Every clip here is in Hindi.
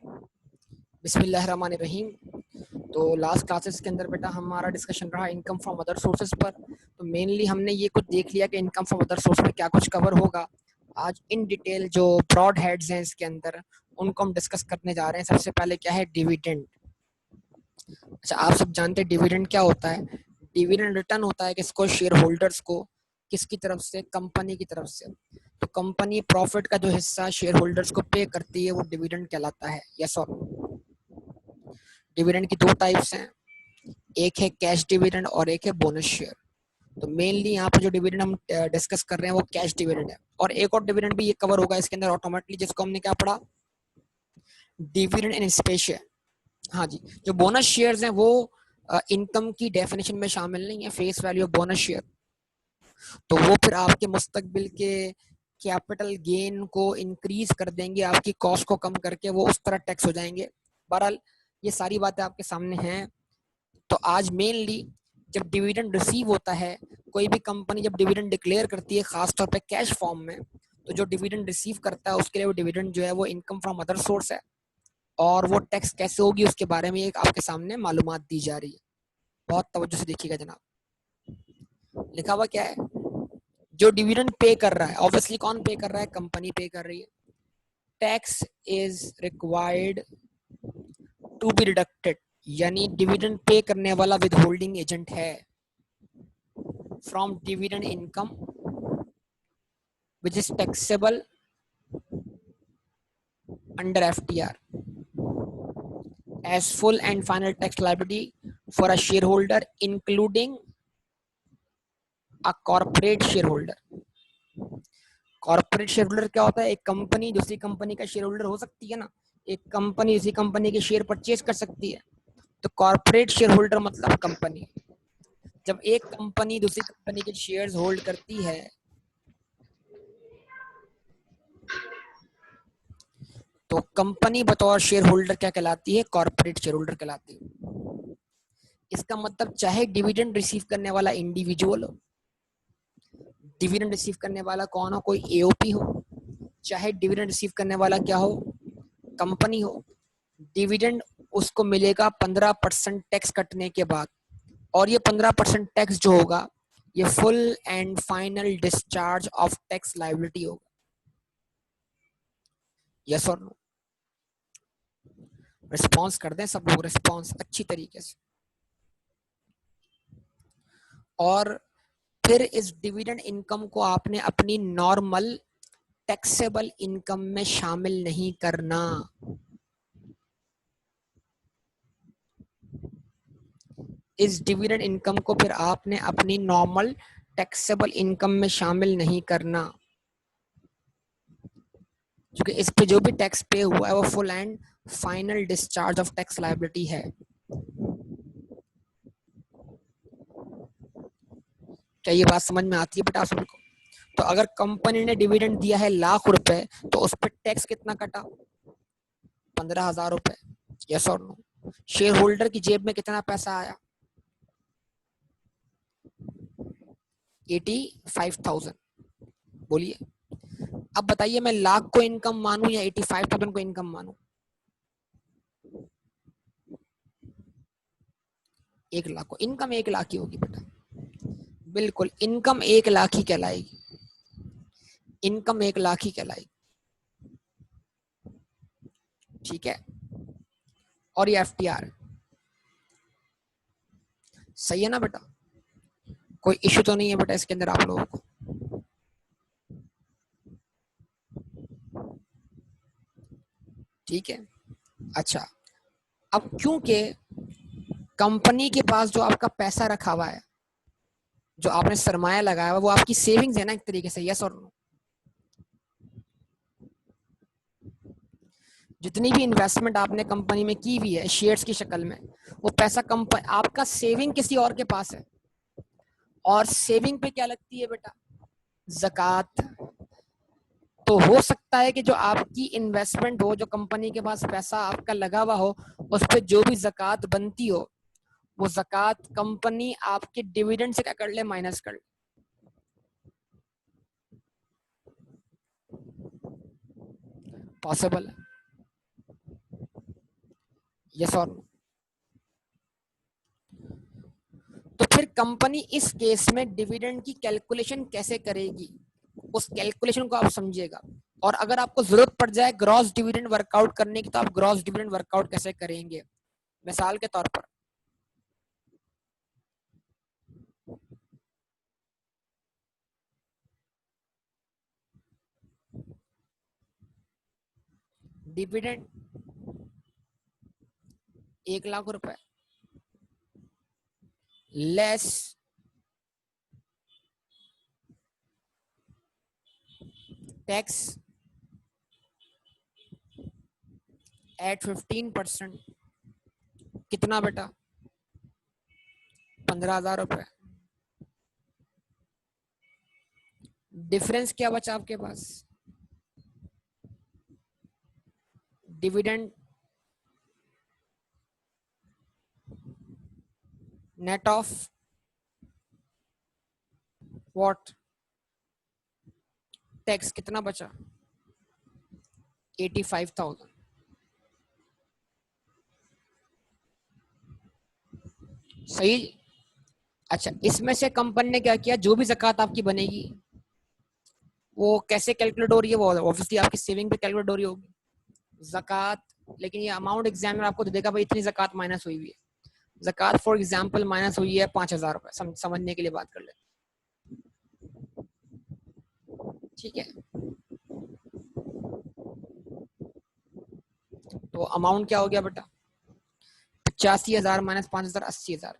बिस्मिल्लाहिर्रहमानिर्रहीम। तो लास्ट क्लासेस के अंदर बेटा हमारा डिस्कशन रहा इनकम फ्रॉम अदर सोर्सेज पर। तो मेनली हमने ये कुछ देख लिया कि इनकम फ्रॉम अदर सोर्स में क्या कुछ कवर होगा। आज इन डिटेल जो ब्रॉड हेड्स हैं इसके अंदर उनको हम डिस्कस करने जा रहे हैं। सबसे पहले क्या है डिविडेंड। अच्छा, आप सब जानते हैं डिविडेंड क्या होता है। डिविडेंड रिटर्न होता है किसको, शेयर होल्डर्स को। किसकी तरफ से? कंपनी की तरफ से। तो कंपनी प्रॉफिट का जो हिस्सा शेयर होल्डर्स को पे करती है वो डिविडेंड कहलाता है। यस और नो? डिविडेंड की दो टाइप्स हैं, एक है कैश डिविडेंड और एक है बोनस शेयर। तो मेनली यहाँ पे जो डिविडेंड हम डिस्कस कर रहे हैं वो कैश डिविडेंड है। और एक और डिविडेंड भी ये कवर होगा इसके अंदर ऑटोमेटिकली, जिसको हमने क्या पढ़ा, डिविडेंड इन स्पेशल। हाँ जी, जो बोनस शेयर्स हैं वो इनकम की डेफिनेशन में शामिल नहीं है, face value of bonus share. तो वो फिर आपके मुस्तकबिल के कैपिटल गेन को इंक्रीज कर देंगे, आपकी कॉस्ट को कम करके वो उस तरह टैक्स हो जाएंगे। बहरहाल ये सारी बातें आपके सामने हैं। तो आज मेनली जब डिविडेंड रिसीव होता है, कोई भी कंपनी जब डिविडेंड डिक्लेयर करती है खासतौर पे कैश फॉर्म में, तो जो डिविडेंड रिसीव करता है उसके लिए वो डिविडेंड जो है वो इनकम फ्रॉम अदर सोर्स है। और वो टैक्स कैसे होगी उसके बारे में एक आपके सामने मालूमात दी जा रही है। बहुत तवज्जो से देखिएगा जनाब। लिखा हुआ क्या है, जो डिविडेंड पे कर रहा है, ऑब्वियसली कौन पे कर रहा है, कंपनी पे कर रही है। Tax is required to be deducted, यानी डिविडेंड पे करने वाला विद होल्डिंग एजेंट है, from dividend income which is taxable under FTR as full and final tax liability for a shareholder including a corporate shareholder। Corporate share holder क्या होता है? एक कंपनी दूसरी कंपनी का शेयर होल्डर हो सकती है ना, एक कंपनी दूसरी कंपनी के शेयर परचेज कर सकती है। तो कॉर्पोरेट शेयर होल्डर मतलब कंपनी। जब एक कंपनी दूसरी कंपनी के शेयर्स होल्ड करती है तो कंपनी बतौर शेयर होल्डर क्या कहलाती है? कॉर्पोरेट शेयर होल्डर कहलाती है। इसका मतलब चाहे डिविडेंड रिसीव करने वाला इंडिविजुअल हो, डिविडेंड रिसीव करने वाला कौन हो, कोई एओपी हो, चाहे डिविडेंड रिसीव करने वाला क्या हो, कंपनी हो, डिविडेंड उसको मिलेगा 15% टैक्स कटने के बाद। और ये 15% टैक्स जो होगा ये full and final discharge of tax liability होगा। यस और नो? रिस्पॉन्स कर दें सब लोग, रिस्पॉन्स अच्छी तरीके से। और फिर इस डिविडेंड इनकम को आपने अपनी नॉर्मल टैक्सेबल इनकम में शामिल नहीं करना। इस डिविडेंड इनकम को फिर आपने अपनी नॉर्मल टैक्सेबल इनकम में शामिल नहीं करना, क्योंकि इस पे जो भी टैक्स पे हुआ है वो full and final discharge of tax liability है। क्या ये बात समझ में आती है बेटा सभी को? तो अगर कंपनी ने डिविडेंड दिया है ₹1,00,000 तो उस पर टैक्स कितना कटा? 15,000 रुपए। यस और नो? शेयर होल्डर की जेब में कितना पैसा आया? 85,000। बोलिए, अब बताइए मैं लाख को इनकम मानूं या 85,000 को इनकम मानूं? 1,00,000 को इनकम 1,00,000 ही होगी बेटा। बिल्कुल, इनकम 1,00,000 ही कहलाएगी, इनकम 1,00,000 ही कहलाएगी। ठीक है? और ये एफटीआर सही है ना बेटा? कोई इश्यू तो नहीं है बेटा इसके अंदर आप लोगों को? ठीक है। अच्छा, अब क्योंकि कंपनी के पास जो आपका पैसा रखा हुआ है, जो आपने सरमाया लगाया हुआ, वो आपकी सेविंग्स है ना एक तरीके से। यस और नो? जितनी भी इन्वेस्टमेंट आपने कंपनी में की हुई है शेयर्स की शक्ल में, वो पैसा कंपनी आपका सेविंग किसी और के पास है। और सेविंग पे क्या लगती है बेटा? ज़कात। तो हो सकता है कि जो आपकी इन्वेस्टमेंट हो, जो कंपनी के पास पैसा आपका लगा हुआ हो, उस पर जो भी ज़कात बनती हो वो ज़कात कंपनी आपके डिविडेंड से क्या कर ले? माइनस कर ले। पॉसिबल है? यस और नो? तो फिर कंपनी इस केस में डिविडेंड की कैलकुलेशन कैसे करेगी, उस कैलकुलेशन को आप समझिएगा। और अगर आपको जरूरत पड़ जाए ग्रॉस डिविडेंड वर्कआउट करने की, तो आप ग्रॉस डिविडेंड वर्कआउट कैसे करेंगे? मिसाल के तौर पर डिविडेंड 1 लाख रुपए लेस टैक्स एट 15%, कितना बेटा? 15,000 रुपए। डिफरेंस क्या बचा आपके पास? Dividend net of what? Tax कितना बचा? 85,000। सही। अच्छा, इसमें से कंपनी ने क्या किया, जो भी ज़कात आपकी बनेगी वो कैसे कैलकुलेट हो रही है? वो ऑब्वियसली आपकी सेविंग पे कैलकुलेट हो रही होगी ज़कात। लेकिन ये अमाउंट एग्जामिनर आपको दे देगा, भाई इतनी ज़कात माइनस हुई हुई है। ज़कात फॉर एग्जांपल माइनस हुई है 5,000 रुपए, समझने के लिए बात कर लेते, ठीक है? तो अमाउंट क्या हो गया बेटा? 85,000 माइनस 5,000, 80,000।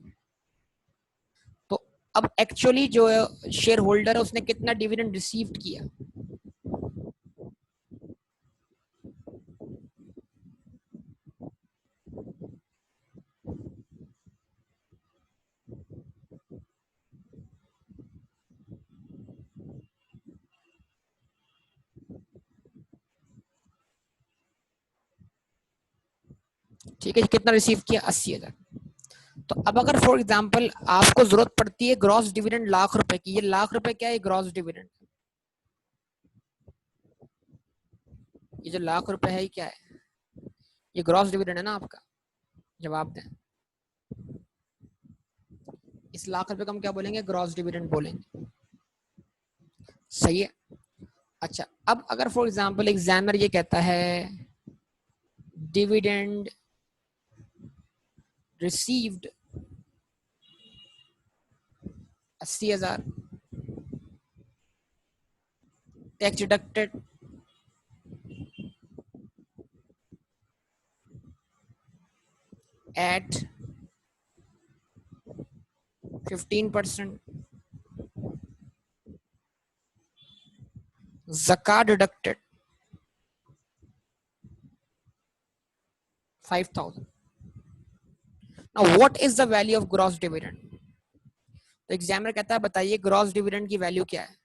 तो अब एक्चुअली जो शेयर होल्डर है उसने कितना डिविडेंड रिसीव किया? ठीक है, कितना रिसीव किया? 80,000। तो अब अगर फॉर एग्जांपल आपको जरूरत पड़ती है ग्रॉस डिविडेंड ₹1,00,000 की, ये ₹1,00,000 क्या है? Gross dividend. ये जो ₹1,00,000 है ये क्या है? ये ग्रॉस डिविडेंड है ना आपका? जवाब दें। इस ₹1,00,000 को हम क्या बोलेंगे? ग्रॉस डिविडेंड बोलेंगे। सही है। अच्छा, अब अगर फॉर एग्जांपल एग्जामिनर ये कहता है dividend received 80,000, tax deducted at 15%, ज़कात deducted 5,000। Now what is the value of gross dividend? तो एग्जामिनर कहता है बताइए ग्रॉस डिविडेंड की वैल्यू क्या है?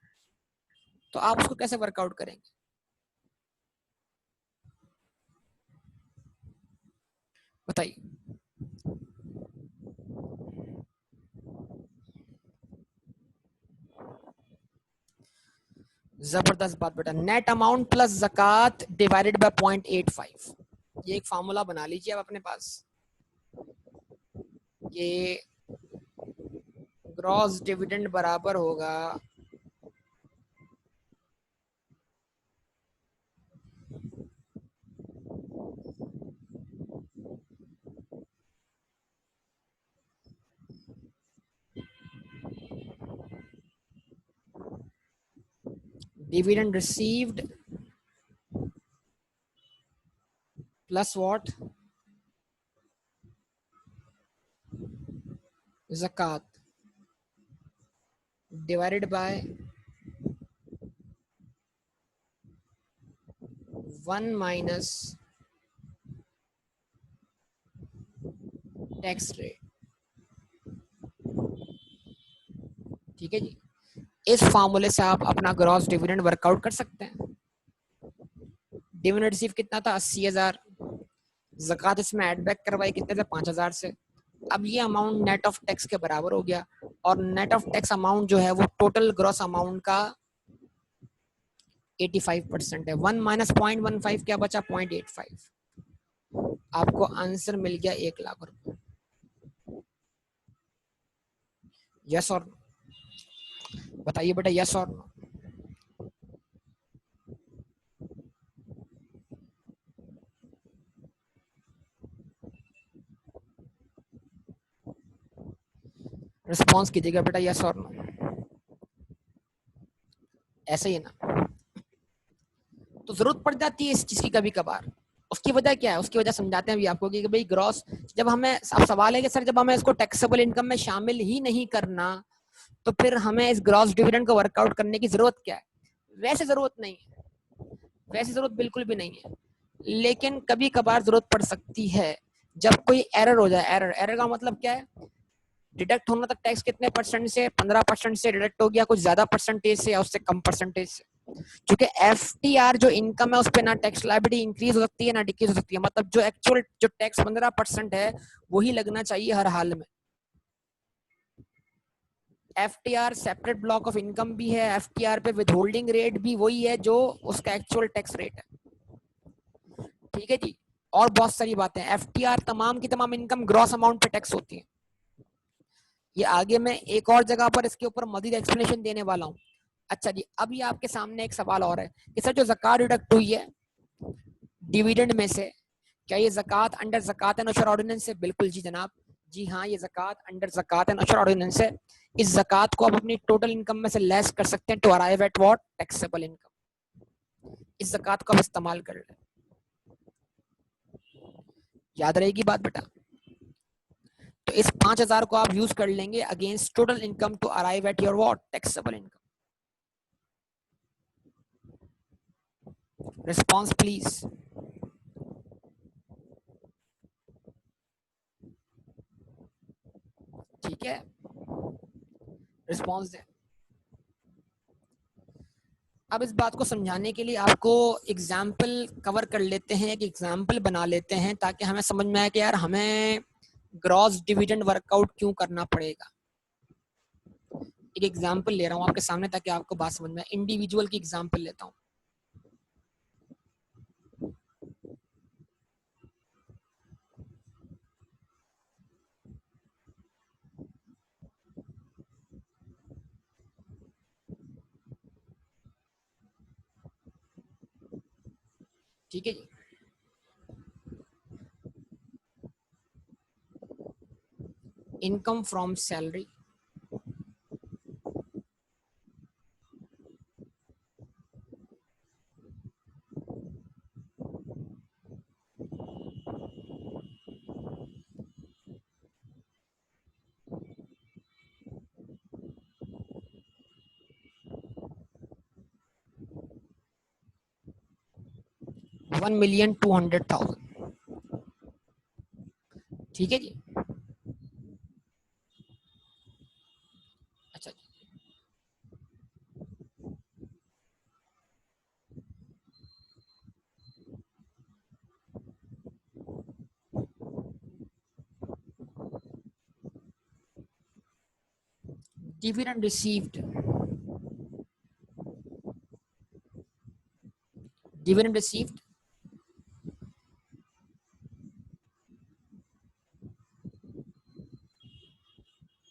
तो आप उसको कैसे वर्कआउट करेंगे? बताइए। जबरदस्त बात बेटा। नेट अमाउंट प्लस ज़कात डिवाइडेड बाय 0.85। ये एक फार्मूला बना लीजिए आप अपने पास। ये ग्रॉस डिविडेंड बराबर होगा डिविडेंड रिसीव्ड प्लस व्हाट? ज़कात divided by 1 minus tax rate. ठीक है जी। इस फार्मूले से आप अपना ग्रॉस डिविडेंड वर्कआउट कर सकते हैं। डिविडेंड रिसीव कितना था? 80,000। ज़कात इसमें ऐड बैक करवाई कितने से? 5,000 से। अब ये अमाउंट नेट ऑफ टैक्स के बराबर हो गया, और नेट ऑफ टैक्स अमाउंट जो है वो टोटल ग्रॉस अमाउंट का 85% है। 1 माइनस 0.15 क्या बचा? 0.85। आपको आंसर मिल गया 1 लाख रुपए। यस और बताइए बेटा, यस और नो। रिस्पॉन्स कीजिएगा बेटा, यस और नो। ऐसे ही ना, तो जरूरत पड़ जाती है इस चीज की कभी कभार। उसकी वजह क्या है, उसकी वजह समझाते हैं अभी आपको कि भाई ग्रॉस, जब हमें, अब सवाल है कि सर जब हमें इसको टैक्सेबल इनकम में शामिल ही नहीं करना, तो फिर हमें इस ग्रॉस डिविडेंड को वर्कआउट करने की जरूरत क्या है? वैसे जरूरत नहीं है, वैसे जरूरत बिल्कुल भी नहीं है, लेकिन कभी कभार जरूरत पड़ सकती है जब कोई एरर हो जाए। एरर, एरर का मतलब क्या है? डिडक्ट होना तक टैक्स कितने परसेंट से, 15% से डिडक्ट हो गया, कुछ ज्यादा परसेंटेज से या उससे कम परसेंटेज से। क्योंकि एफटीआर जो इनकम है उस पर ना टैक्स लायबिलिटी इंक्रीज हो सकती है ना डिक्रीज हो सकती है, मतलब जो एक्चुअल जो टैक्स 15% है वही लगना चाहिए हर हाल में। FTR separate block of income भी है, एफटीआर पे विदहोल्डिंग रेट भी वही है जो उसका एक्चुअल टैक्स रेट है। ठीक है जी। और बहुत सारी बातें, एफटीआर तमाम की तमाम इनकम ग्रॉस अमाउंट पे टैक्स होती है। ये आगे मैं एक और जगह पर इसके ऊपर मजीद एक्सप्लेनेशन देने वाला हूँ। अच्छा जी, अब ये आपके सामने एक सवाल और है कि सर जो ज़कात डिडक्ट हुई है डिविडेंड में से, क्या ये ज़कात अंडर ज़कात एंड अशर ऑर्डिनेंस है? बिल्कुल जी जनाब, जी हाँ, ये ज़कात अंडर ज़कात एंड अशर ऑर्डिनेंस है। इस ज़कात को आप अपनी टोटल इनकम में से लेस कर सकते हैं to arrive at what? Taxable income. इस ज़कात को आप इस्तेमाल कर लें, याद रहेगी बात बेटा। तो इस 5,000 को आप यूज कर लेंगे against total income to arrive at your what? Taxable income. Response please. ठीक है, रिस्पॉन्स दें। अब इस बात को समझाने के लिए आपको एग्जाम्पल कवर कर लेते हैं, एक एग्जाम्पल बना लेते हैं ताकि हमें समझ में आए कि यार हमें ग्रॉस डिविडेंड वर्कआउट क्यों करना पड़ेगा। एक एग्जाम्पल ले रहा हूँ आपके सामने ताकि आपको बात समझ में आए। इंडिविजुअल की एग्जाम्पल लेता हूँ। ठीक है जी, इनकम फ्रॉम सैलरी, $1,200,000। ठीक है जी। अच्छा जी, डिविडेंड रिसीव्ड, डिविडेंड रिसीव्ड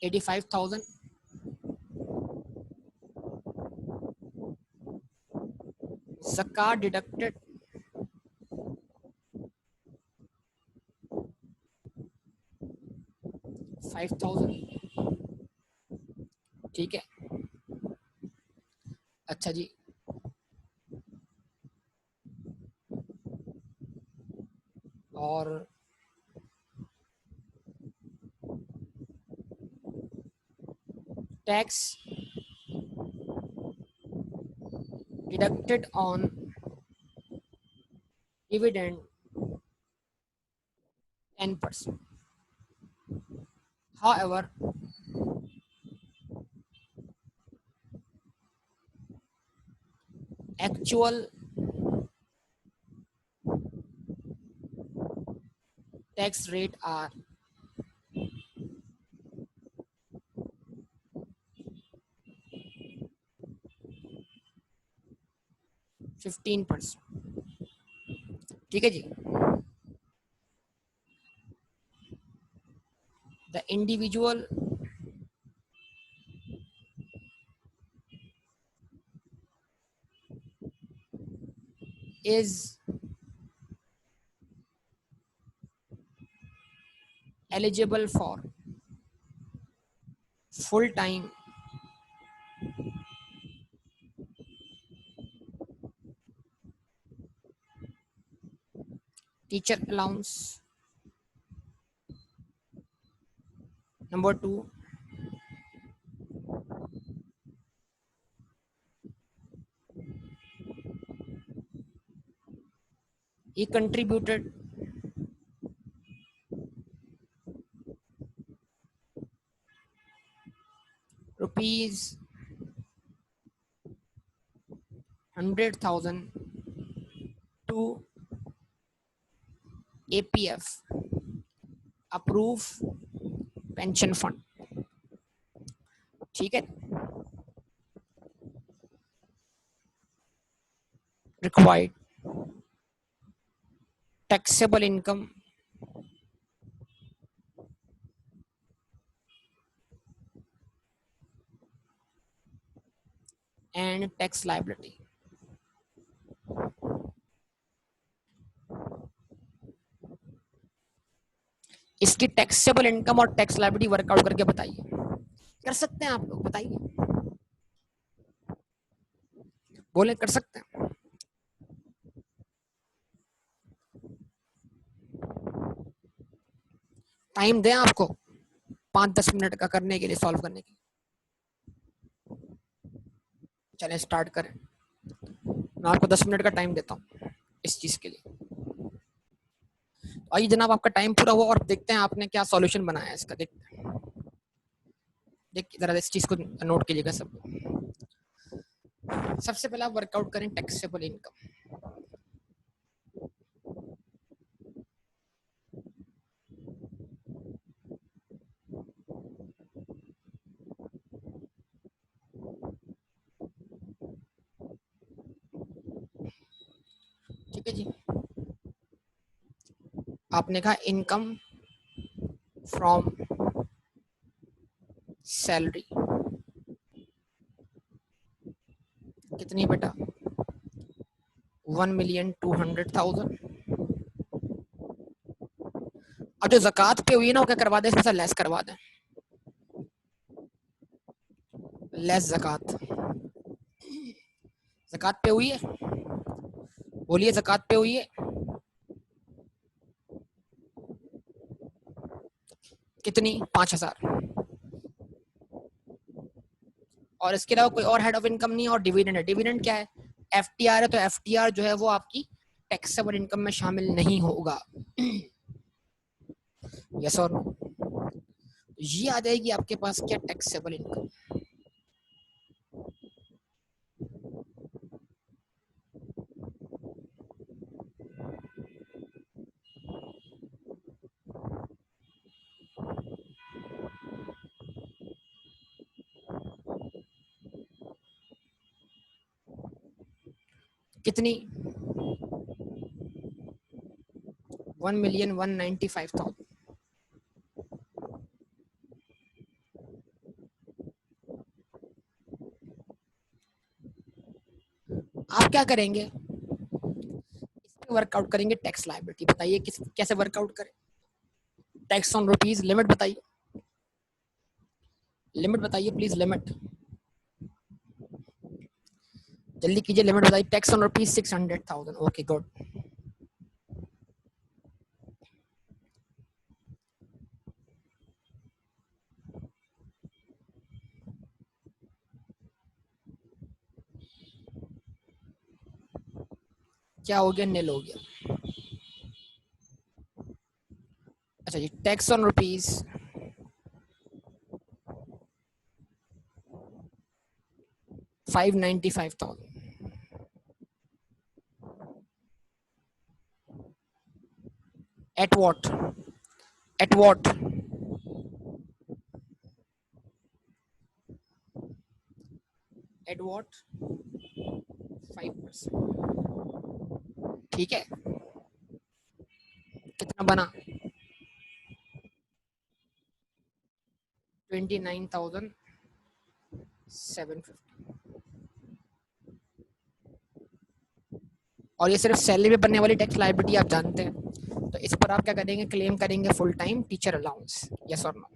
85,000, ज़कात डिडक्टेड 5,000। ठीक है, अच्छा जी, और tax deducted on dividend 10%. However, actual tax rate are 15%। ठीक है जी, The individual is eligible for full-time teacher allowance. Number 2, he contributed rupees 100,000 to APF, approve pension fund. ठीक है, required taxable income and tax liability. इसकी टैक्सेबल इनकम और टैक्स लायबिलिटी वर्कआउट करके बताइए। कर सकते हैं आप लोग, बताइए, बोले कर सकते हैं। टाइम दें आपको 5-10 मिनट का करने के लिए, सॉल्व करने के लिए। चलें स्टार्ट करें, मैं आपको 10 मिनट का टाइम देता हूँ इस चीज के लिए। आइए जनाब, आपका टाइम पूरा हुआ और देखते हैं आपने क्या सॉल्यूशन बनाया है इसका। देखते हैं, देखिए जरा इस चीज को नोट कीजिएगा सब। सबसे पहले आप वर्कआउट करें टैक्सेबल इनकम। ठीक है जी, आपने कहा इनकम फ्रॉम सैलरी कितनी बेटा, 1,200,000। अब जो ज़कात पे हुई है ना, वो क्या करवा दें, इसमें से लेस करवा दें, लेस ज़कात। ज़कात पे हुई है, बोलिए ज़कात पे हुई है कितनी, 5,000। और इसके अलावा कोई और हेड ऑफ इनकम नहीं है। और डिविडेंड है, डिविडेंड क्या है, एफटीआर है, तो एफटीआर जो है वो आपकी टैक्सेबल इनकम में शामिल नहीं होगा। यस और नो, ये आ जाएगी आपके पास क्या, टैक्सेबल इनकम। कितनी, 1,195,000। आप क्या करेंगे, इस पे वर्कआउट करेंगे टैक्स लायबिलिटी। बताइए किस कैसे वर्कआउट करें, टैक्स ऑन रुपीज, लिमिट बताइए, लिमिट बताइए प्लीज, लिमिट जल्दी कीजिए, लिमिट बताइए। Tax on rupees 600,000। Okay good, क्या हो गया, नील हो गया। अच्छा जी, tax on rupees 595,000 at what, at what, at what, 5%। ठीक है, कितना बना, 29,750। और ये सिर्फ सैलरी पे बनने वाली टैक्स लायबिलिटी आप जानते हैं, तो इस पर आप क्या करेंगे, क्लेम करेंगे full time teacher allowance, yes और नो?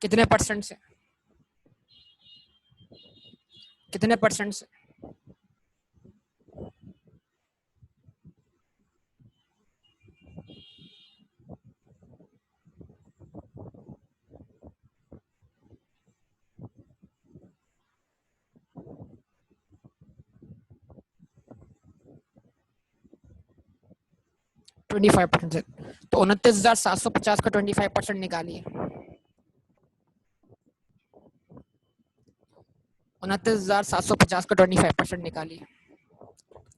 कितने परसेंट से? कितने परसेंट से? 25% से। तो 29,750 का 25% निकालिए। 29,750 का 25% निकालिए,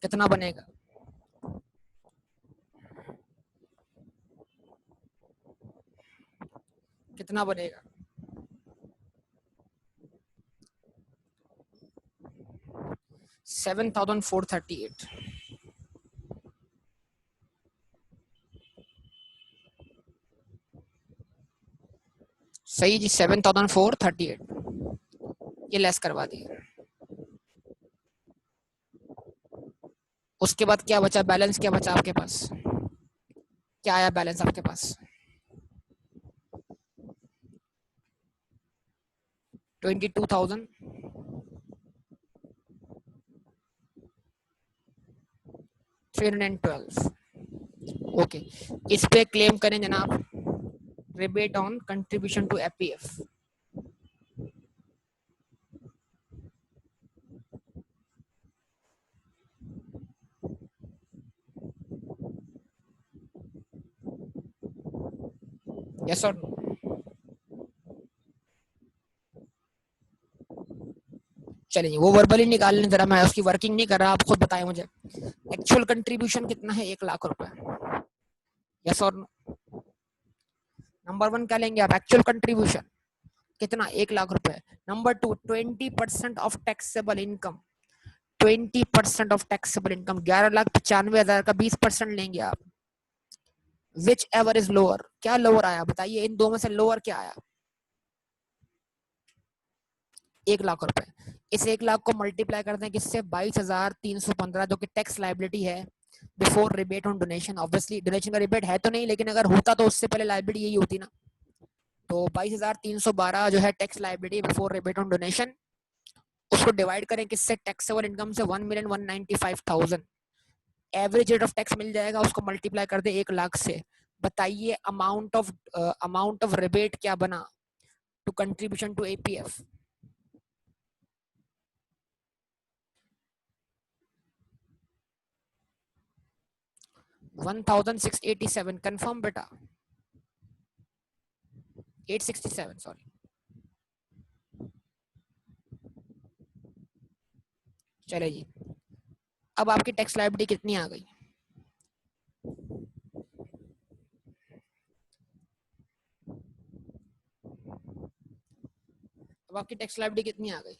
कितना बनेगा? कितना बनेगा? 7,438। सही जी, 7,438। ये लेस करवा दिए। उसके बाद क्या बचा, बैलेंस क्या बचा आपके पास? क्या आया बैलेंस आपके पास? 22,312। ओके, इस पे क्लेम करें जनाब, rebate on contribution to APF. Yes और नो? चलिए वो वर्बली निकाल लें जरा, मैं उसकी वर्किंग नहीं कर रहा, आप खुद बताएं मुझे। एक्चुअल कंट्रीब्यूशन कितना है? 1,00,000 रुपए। यस और नो? नंबर वन क्या लेंगे आप, एक्चुअल कंट्रीब्यूशन कितना? 1,00,000 रुपए। Number two, 20% of taxable income. 20% of taxable income, 11,95,000 का 20% लेंगे आप। विच एवर इज लोअर, क्या लोअर आया बताइए, इन दो में से लोअर क्या आया? 1,00,000 रुपए। इस 1,00,000 को मल्टीप्लाई करते हैं किससे? 22,315, जो कि टैक्स लाइबिलिटी है before rebate on donation. Obviously donation का रिबेट है तो नहीं, लेकिन अगर होता तो उससे पहले लाइबिलिटी यही होती ना। तो 22,312 जो है tax liability before rebate on donation, उसको डिवाइड करें किससे? टैक्सेबल इनकम से, 1,195,000। एवरेज रेट ऑफ टैक्स मिल जाएगा, उसको मल्टीप्लाई कर दे 1,00,000 से। बताइए अमाउंट ऑफ रिबेट क्या बना to contribution to EPF? 1,687। Confirm बेटा? 867, सॉरी। चले जी, अब आपकी टैक्स लायबिलिटी कितनी आ गई? अब आपकी टैक्स लायबिलिटी कितनी आ गई?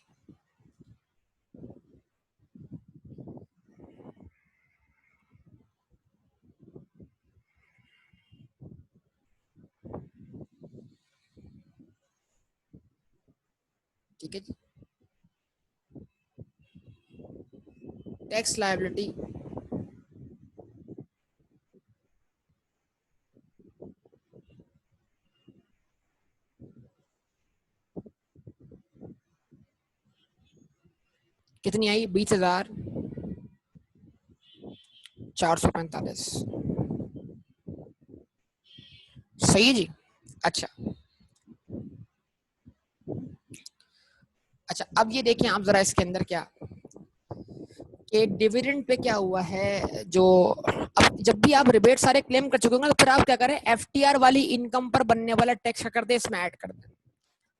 ठीक है जी, टैक्स लायबिलिटी कितनी आई? 20,445। सही है जी। अच्छा, अच्छा अब ये देखिए आप जरा इसके अंदर क्या, कि डिविडेंड पे क्या हुआ है, जो अब जब भी आप रिबेट सारे क्लेम कर चुके होंगे, तो फिर आप क्या करें, एफटीआर वाली इनकम पर बनने वाला टैक्स कर दे, इसमें ऐड कर दे,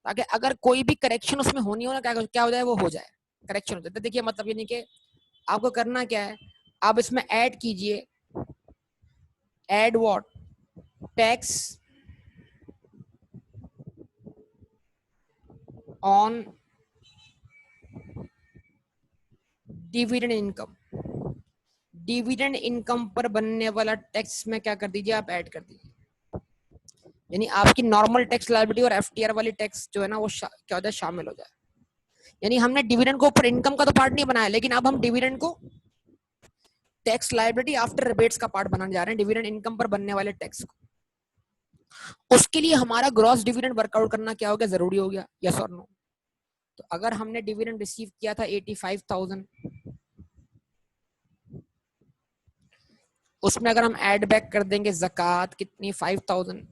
ताकि अगर कोई भी करेक्शन उसमें होनी हो ना, क्या क्या हो जाए, वो हो जाए, करेक्शन हो जाए। तो देखिए मतलब ये नहीं कि आपको करना क्या है, आप इसमें ऐड कीजिए, add what, tax on dividend income. Dividend income पर बनने वाला टैक्स में क्या कर दीजिए आप ऐड कर दीजिए, यानी आपकी नॉर्मल टैक्स लायबिलिटी और एफटीआर वाली टैक्स जो है ना वो क्या होता है शामिल हो जाए। यानी हमने डिविडेंड को ऊपर इनकम का तो पार्ट नहीं बनाया, लेकिन अब हम डिविडेंड को टैक्स लायबिलिटी आफ्टर रिबेट्स का पार्ट बनाने जा रहे हैं, डिविडेंड इनकम पर बनने वाले टैक्स को। उसके लिए हमारा ग्रॉस डिविडेंड वर्कआउट करना क्या हो गया, जरूरी हो गया, यस और नो। तो अगर हमने डिविडेंड रिसीव किया था 85,000, उसमें अगर हम ऐड बैक कर देंगे ज़कात कितनी 5,000,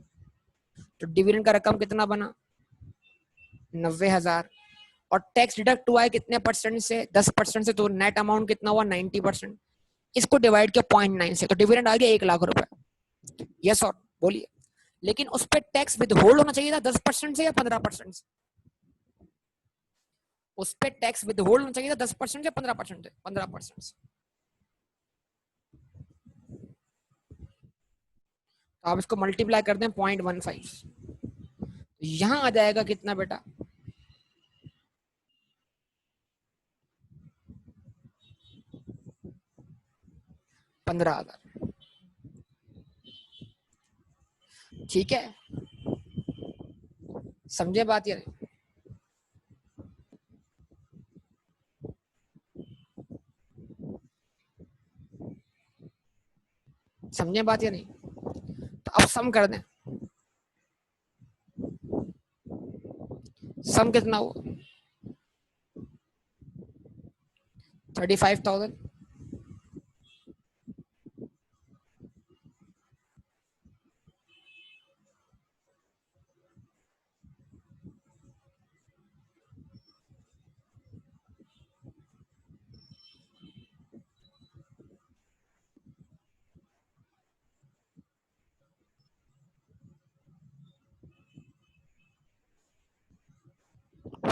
तो डिविडेंड का रकम कितना बना 90,000, और टैक्स डिडक्ट हुआ है कितने परसेंट से 10% से, तो नेट अमाउंट कितना हुआ 90%। इसको डिवाइड किया 0.9 से, तो डिविडेंड आ गया 1,00,000 रुपए, यस और बोलिए। लेकिन उस पर टैक्स विद होल्ड होना चाहिए था 10% से या 15% से, उस पर टैक्स विद होल्ड होना चाहिए था 10% से 15% से, 15% से। तो आप इसको मल्टीप्लाई कर दें 0.15, यहां आ जाएगा कितना बेटा 15,000। ठीक है, समझे बात या नहीं? समझे बात या नहीं? तो अब सम कर दें, सम कितना हुआ 35,000,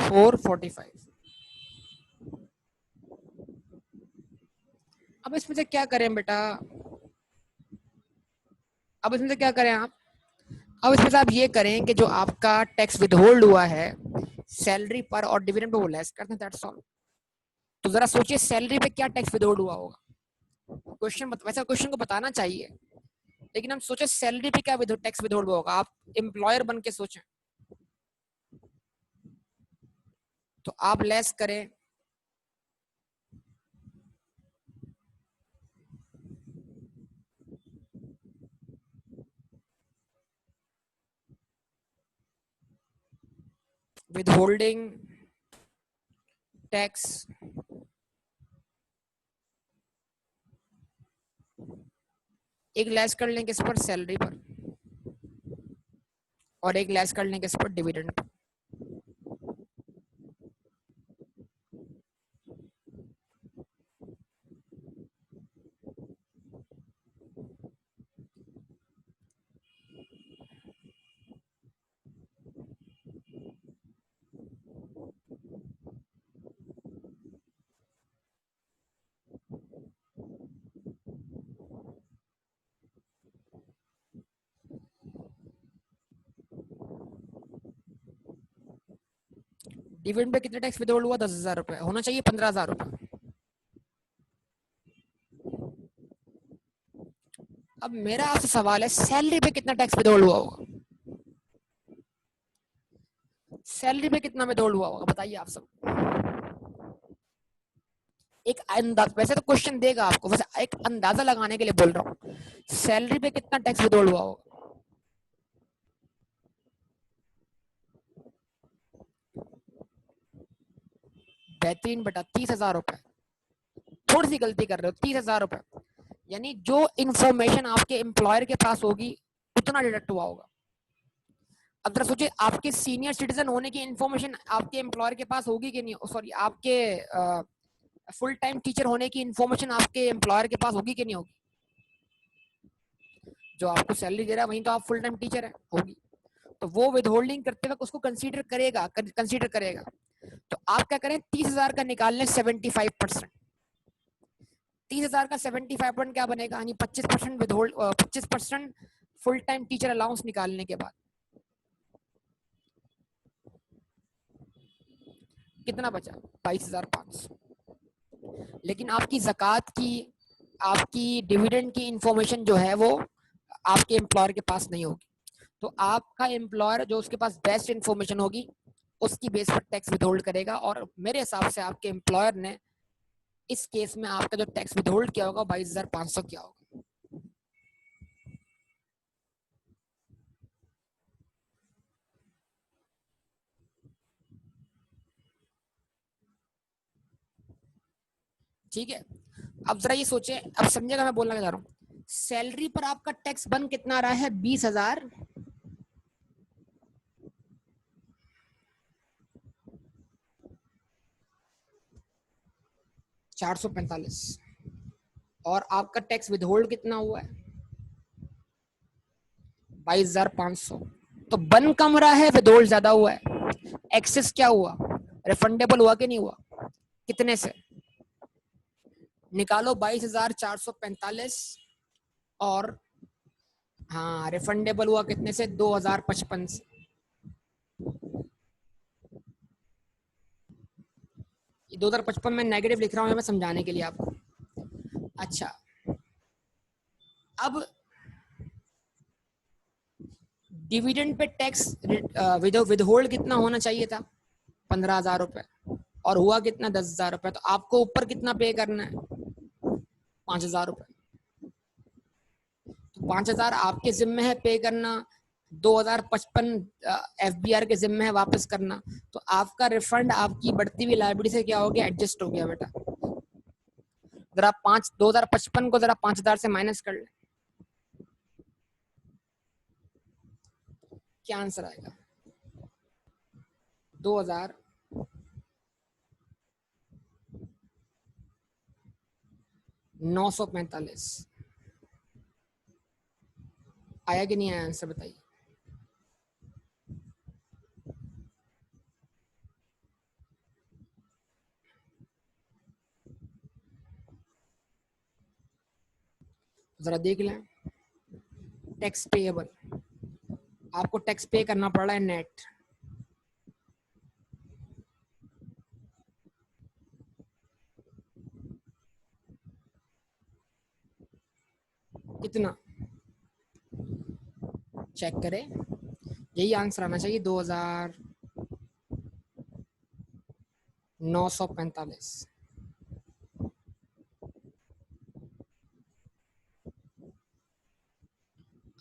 $445। अब इसमें से क्या करें बेटा, अब इसमें से क्या करें आप, अब इसमें से आप ये करें कि जो आपका टैक्स विदहोल्ड हुआ है सैलरी पर और डिविडेंड पे वो लेस करते हैं, दैट्स ऑल। तो जरा सोचिए सैलरी पे क्या टैक्स विदहोल्ड हुआ होगा, क्वेश्चन वैसा क्वेश्चन को बताना चाहिए, लेकिन हम सोचे सैलरी पे क्या टैक्स विदहोल्ड हुआ होगा, आप एम्प्लॉयर बन के सोचें। तो आप लेस करें विदहोल्डिंग टैक्स, एक लेस कर लेंगे इस पर सैलरी पर, और एक लेस कर लेंगे इस पर डिविडेंड पर। डिविडेंड पे कितने टैक्स विदहोल्ड हुआ 10,000 रुपए, होना चाहिए 15,000 रुपए। अब मेरा आपसे सवाल है सैलरी पे कितना टैक्स विदहोल्ड हुआ होगा, सैलरी पे कितना विदहोल्ड हुआ होगा बताइए आप सब। एक अंदाज, वैसे तो क्वेश्चन देगा आपको, वैसे एक अंदाजा लगाने के लिए बोल रहा हूँ, सैलरी पे कितना टैक्स विदहोल्ड हुआ होगा। बेहतरीन बेटा 30,000 रुपए, थोड़ी सी गलती कर रहे हो, 30,000 रुपए, यानी जो इंफॉर्मेशन आपके एम्प्लॉयर के पास होगी उतना डिडक्ट हुआ होगा। अब जरा सोचिए आपके सीनियर सिटीजन होने की इंफॉर्मेशन आपके एम्प्लॉयर के पास होगी कि नहीं, सॉरी आपके फुल टाइम टीचर होने की इंफॉर्मेशन आपके एम्प्लॉयर के पास होगी कि नहीं होगी, जो आपको सैलरी दे रहा है वहीं तो आप फुल टाइम टीचर है, होगी। तो वो विद होल्डिंग करते वक्त उसको कंसीडर करेगा, कंसीडर करेगा। तो आप क्या करें 30,000 का निकाल लें 75%, 30,000 का 75% क्या बनेगा, यानी 25% with hold, 25% full time teacher allowance निकालने के बाद कितना बचा 22,500। लेकिन आपकी जक़ात की, आपकी डिविडेंड की इंफॉर्मेशन जो है वो आपके एम्प्लॉयर के पास नहीं होगी, तो आपका एम्प्लॉयर जो उसके पास बेस्ट इंफॉर्मेशन होगी उसकी बेस पर टैक्स विथहोल्ड करेगा। और मेरे हिसाब से आपके एम्प्लॉयर ने इस केस में आपका जो टैक्स विथहोल्ड किया होगा 22,500 किया होगा। ठीक है, अब जरा ये सोचे, अब समझेगा मैं बोलना क्या चाह रहा हूँ। सैलरी पर आपका टैक्स बन कितना रहा है? 20,000 445, और आपका टैक्स विथहोल्ड कितना हुआ है? 22,500। तो बन कम रहा है, विथहोल्ड ज्यादा हुआ है। एक्सेस क्या हुआ? रिफंडेबल हुआ कि नहीं हुआ? कितने से निकालो? 22,445, और हाँ रिफंडेबल हुआ कितने से? 2,055 से। ये 2,055 में नेगेटिव लिख रहा हूँ मैं समझाने के लिए आपको। अच्छा, अब डिविडेंड पे टैक्स विदहोल्ड कितना होना चाहिए था? 15,000 रुपए, और हुआ कितना? 10,000 रुपए। तो आपको ऊपर कितना पे करना है? 5,000 रुपए। तो 5,000 आपके जिम्मे है पे करना, 2,055 FBR के जिम्मे है वापस करना। तो आपका रिफंड आपकी बढ़ती हुई लाइबिलिटी से क्या हो गया? एडजस्ट हो गया बेटा। जरा 2,055 को जरा 5,000 से माइनस कर ले, क्या आंसर आएगा? 2,945 आया कि नहीं आया? आंसर बताइए। जरा देख लें। टैक्स पेएबल, आपको टैक्स पे करना पड़ रहा है नेट। कितना? चेक करें, यही आंसर आना चाहिए, 2,945।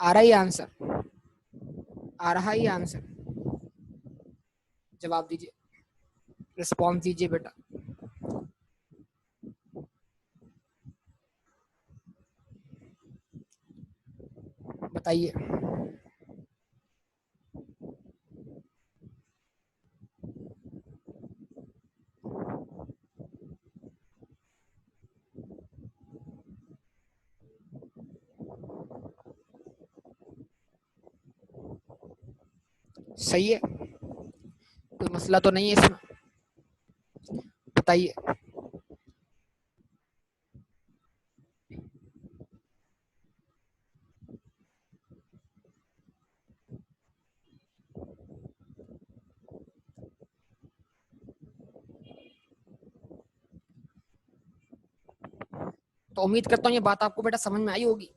आ रहा ही आंसर? आ रहा ही आंसर? जवाब दीजिए, रिस्पॉन्स दीजिए बेटा। बताइए। सही है, कोई मसला तो नहीं है इसमें? बताइए। तो उम्मीद करता हूँ ये बात आपको बेटा समझ में आई होगी।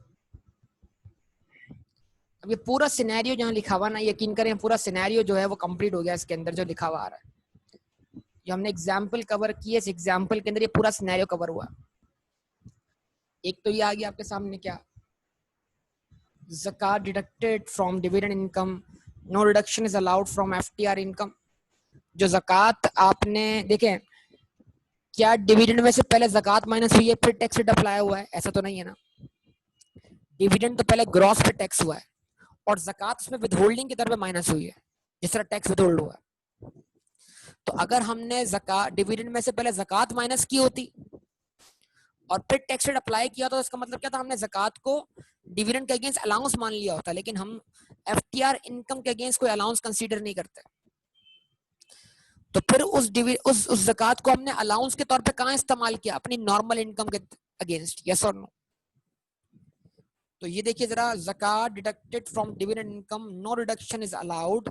अब ये पूरा सिनेरियो जहाँ लिखा हुआ ना, यकीन करें पूरा सिनेरियो जो है वो कंप्लीट हो गया इसके अंदर जो लिखा हुआ आ रहा है। जो हमने एग्जाम्पल कवर किए, इस एग्जाम्पल के अंदर ये पूरा सिनेरियो कवर हुआ। एक तो ये आ गया आपके सामने क्या? ज़कात deducted from dividend income, no deduction is allowed from FTR income. जो ज़कात आपने देखें, क्या डिविडेंड में से पहले ज़कात माइनस हुई है फिर टैक्स रेट अप्लाई हुआ है? ऐसा तो नहीं है ना। डिविडेंड तो पहले ग्रॉस पे टैक्स हुआ है, और ज़कात उसमें विदहोल्डिंग की तरफ माइनस हुई है, जिस तरह टैक्स विदहोल्ड हुआ है। तो अगर हमने ज़कात डिविडेंड में से पहले ज़कात माइनस की होती और फिर टैक्स रेट अप्लाई किया, तो इसका मतलब क्या था? हमने ज़कात को डिविडेंड के अगेंस्ट अलाउंस मान लिया होता, लेकिन हम FTR इनकम के अगेंस्ट कोई अलाउंस कंसीडर नहीं करते। तो फिर उस ज़कात को हमने अलाउंस के तौर पे कहाँ इस्तेमाल किया? अपनी नॉर्मल इनकम के अगेंस्ट। यस और नो? तो ये देखिए जरा, ज़कात deducted from dividend income, no deduction is allowed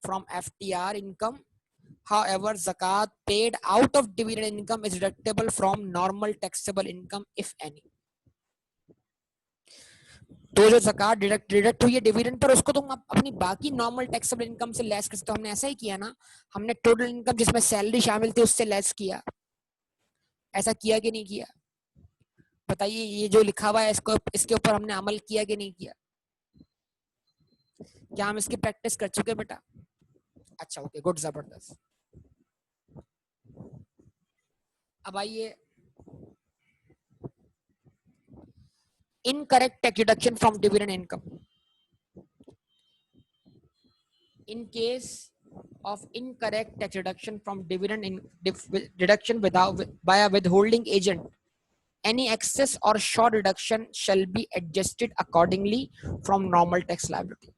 from FTR income, however zakat paid out of dividend income is deductible from normal taxable income if any। तो जो ज़कात डिडक्ट हुई है डिविडेंड पर, उसको तुम अपनी बाकी नॉर्मल टैक्सेबल इनकम से लेस कर सकते हो। हमने ऐसा ही किया ना, हमने टोटल इनकम जिसमें सैलरी शामिल थी उससे लेस किया। ऐसा किया कि नहीं किया? बताइए, ये जो लिखा हुआ है इसको, इसके ऊपर हमने अमल किया कि नहीं किया? क्या हम इसकी प्रैक्टिस कर चुके बेटा? अच्छा, ओके, गुड, जबरदस्त। अब आइए, incorrect tax deduction from dividend income. In case of incorrect tax deduction from dividend deduction without by a withholding agent, any excess or short deduction shall be adjusted accordingly from normal tax liability.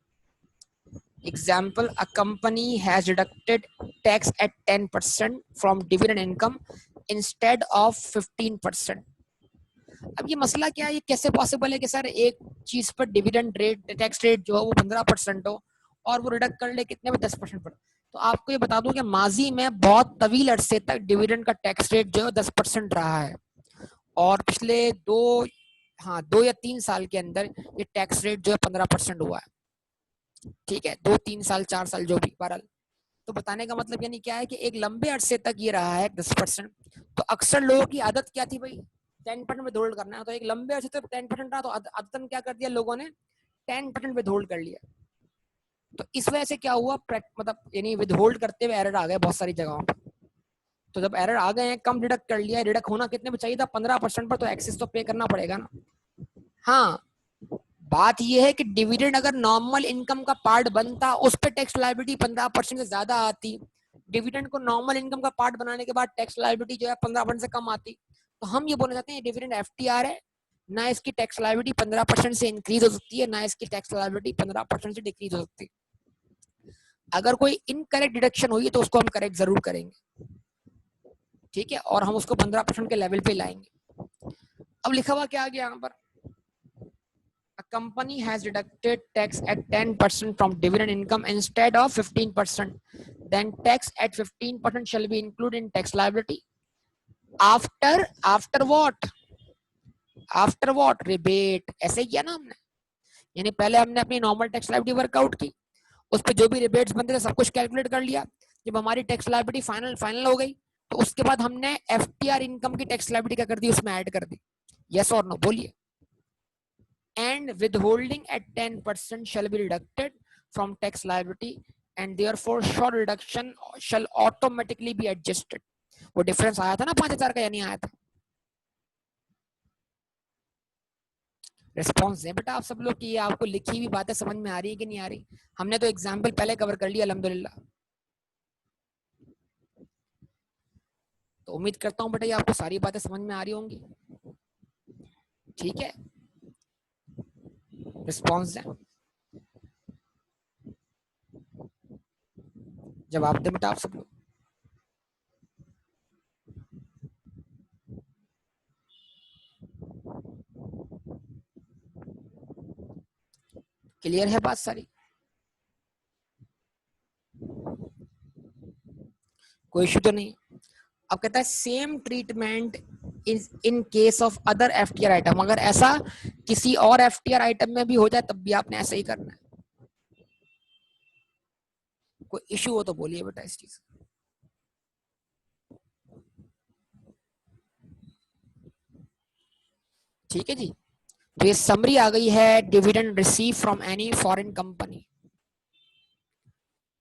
Example: a company has deducted tax at 10% from dividend income instead of 15%. अब ये मसला क्या है, ये कैसे पॉसिबल है कि सर एक चीज पर डिविडेंड रेट, टैक्स रेट जो है वो 15% हो और वो रिडक्ट कर ले कितने में, 10% पर? तो आपको ये बता दूं कि माजी में बहुत तवील अरसे तक डिविडेंड का टैक्स रेट जो है 10% रहा है, और पिछले 2 या 3 साल के अंदर ये टैक्स रेट जो है 15% हुआ है। ठीक है, 2-3 साल 4 साल जो भी, बहरहाल। तो बताने का मतलब यानी क्या है कि एक लंबे अरसे तक ये रहा है 10%। तो अक्सर लोगों की आदत क्या थी भाई, 10% में होल्ड करना है। तो एक लंबे अरसे तक 10% रहा, तो आदतन क्या कर दिया लोगों ने, 10% विद होल्ड कर लिया। तो इस वजह से क्या हुआ, मतलब यानी विद होल्ड करते हुए एरर आ गए बहुत सारी जगहों पर। तो जब एरर आ गए हैं, कम डिडक्ट कर लिया, डिडक्ट होना कितने में चाहिए था, 15% पर, तो एक्सेस तो पे करना पड़ेगा ना। हाँ, बात यह है कि डिविडेंड अगर नॉर्मल इनकम का पार्ट बनता, उस पर टैक्स लायबिलिटी 15% से ज्यादा आती। डिविडेंड को नॉर्मल इनकम का पार्ट बनाने के बाद टैक्स लायबिलिटी जो है 15% से कम आती। तो हम ये बोलना चाहते हैं, डिविडेंड एफटीआर है ना, इसकी टैक्स लायबिलिटी 15% से इंक्रीज हो सकती है, ना इसकी टैक्स लायबिलिटी 15% से डिक्रीज हो सकती है। अगर कोई इनकरेक्ट डिडक्शन हुई है तो उसको हम करेक्ट जरूर करेंगे, ठीक है, और हम उसको 15% के लेवल पे लाएंगे। अब लिखा हुआ क्या आ गया यहाँ पर, a company has deducted tax at 10% from dividend income instead of 15%, then tax at 15% shall be included in tax liability after what rebate। ऐसे किया ना हमने, यानी पहले हमने अपनी नॉर्मल टैक्स लायबिलिटी वर्कआउट की, उस पर जो भी रिबेट्स बनते थे सब कुछ कैलकुलेट कर लिया। जब हमारी टैक्स लायबिलिटी फाइनल हो गई, तो उसके बाद हमने एफटीआर इनकम की टैक्स लायबिलिटी क्या कर दी, उसमें ऐड कर दी। यस और नो बोलिए। And withholding at 10% shall be deducted from tax liability, and therefore short reduction shall automatically be adjusted। वो डिफरेंस आया था ना 5,000 का, या नहीं आया था? रिस्पॉन्स दें बेटा आप सब लोग कि आपको लिखी हुई बातें समझ में आ रही है कि नहीं आ रही। हमने तो एग्जाम्पल पहले कवर कर लिया अल्हम्दुलिल्लाह। तो उम्मीद करता हूँ बेटा ये आपको सारी बातें समझ में आ रही होंगी, ठीक है। रिस्पॉन्स दें, जवाब दें बेटा आप सब लोग। क्लियर है बात सारी? कोई इशू तो नहीं? अब कहता है same treatment is in case of other FTR item. अगर ऐसा किसी और एफटीआर आइटम में भी हो जाए तब भी आपने ऐसा ही करना है। कोई इशू हो तो बोलिए बेटा इस चीज। ठीक है जी। तो ये समरी आ गई है, dividend receive from any foreign company.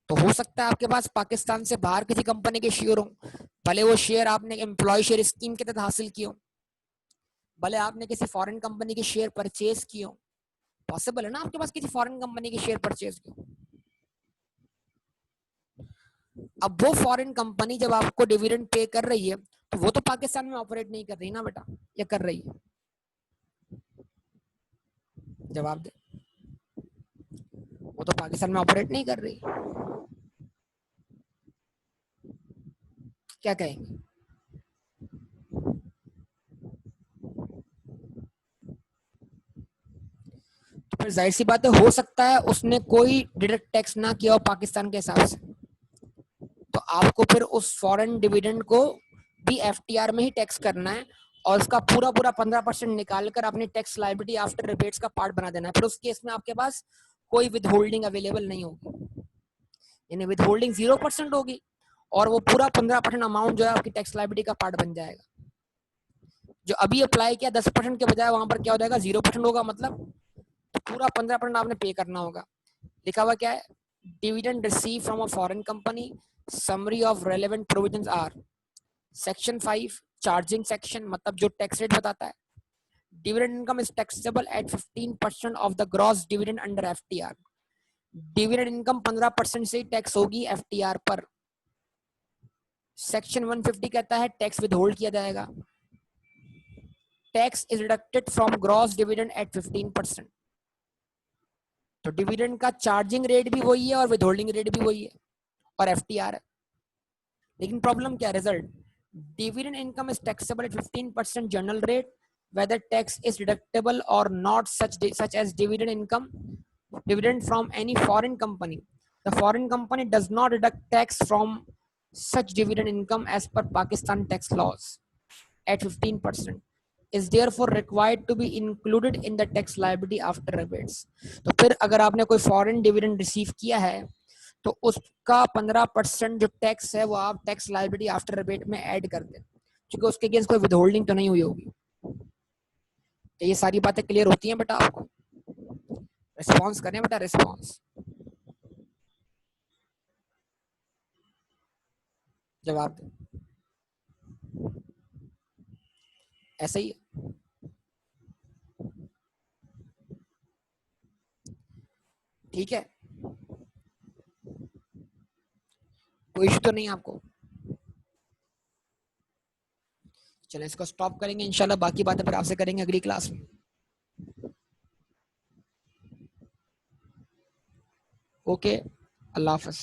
तो हो सकता है आपके पास पाकिस्तान से बाहर किसी कंपनी के शेयर हो, भले वो शेयर आपने एम्प्लॉय शेयर स्कीम के तहत हासिल किए हो, भले आपने किसी फॉरेन कंपनी के शेयर परचेज किए हो। पॉसिबल है ना आपके पास किसी फॉरेन कंपनी के शेयर परचेज किए। अब वो फॉरेन कंपनी जब आपको डिविडेंड पे कर रही है, तो वो तो पाकिस्तान में ऑपरेट नहीं कर रही ना बेटा, या कर रही है? जवाब दे। वो तो पाकिस्तान में ऑपरेट नहीं कर रही। क्या कहेंगे? तो फिर जाहिर सी बात है, हो सकता है उसने कोई डायरेक्ट टैक्स ना किया हो पाकिस्तान के हिसाब से, तो आपको फिर उस फॉरेन डिविडेंड को भी एफटीआर में ही टैक्स करना है, और उसका पूरा पूरा 15% निकाल कर अपनी टैक्स लायबिलिटी आफ्टर रिबेट्स का पार्ट बना देना है। फिर उस केस में आपके पास कोई विद होल्डिंग अवेलेबल नहीं होगी, यानी विद होल्डिंग 0% होगी और वो पूरा 15% अमाउंट जो है आपकी टैक्स लायबिलिटी का पार्ट बन जाएगा। जो अभी अप्लाई किया 10% के बजाय वहां पर क्या हो जाएगा 0% होगा, मतलब पूरा 15% आपने पे करना होगा। लिखा हुआ क्या है, dividend receive from a foreign company, summary of relevant provisions are section 5 charging section, मतलब जो टैक्स रेट बताता है, dividend income is taxable at 15% of the gross dividend under FTR. Dividend income 15% से टैक्स होगी एफटीआर पर। सेक्शन 150 कहता है टैक्स विद होल्ड किया जाएगा, tax is deducted from gross dividend at 15%। तो डिविडेंड का चार्जिंग रेट भी वही है और विद होल्डिंग रेट भी वही है और एफटीआर है। लेकिन प्रॉब्लम क्या, result, dividend income is taxable at 15% general rate whether tax is deductible or not, such as dividend from any foreign company. The foreign company does not deduct tax from such dividend income as per Pakistan tax laws at 15%, is therefore required to be included in the tax liability after rebates. तो फिर अगर आपने कोई फॉरेन डिविडेंड रिसीव किया है तो उसका 15% जो टैक्स है वो आप टैक्स लायबिलिटी आफ्टर रिबेट में ऐड कर दें, क्योंकि उसके अगेंस्ट कोई विदहोल्डिंग तो नहीं हुई होगी। तो ये सारी बातें क्लियर होती हैं बेटा आपको? रिस्पॉन्स करें बेटा, रिस्पॉन्स, जवाब दें। ऐसे ही ठीक है, कोई इशू तो नहीं आपको? चलो इसको स्टॉप करेंगे, इंशाल्लाह बाकी बातें फिर आपसे करेंगे अगली क्लास में। ओके, अल्लाह हाफ़िज़।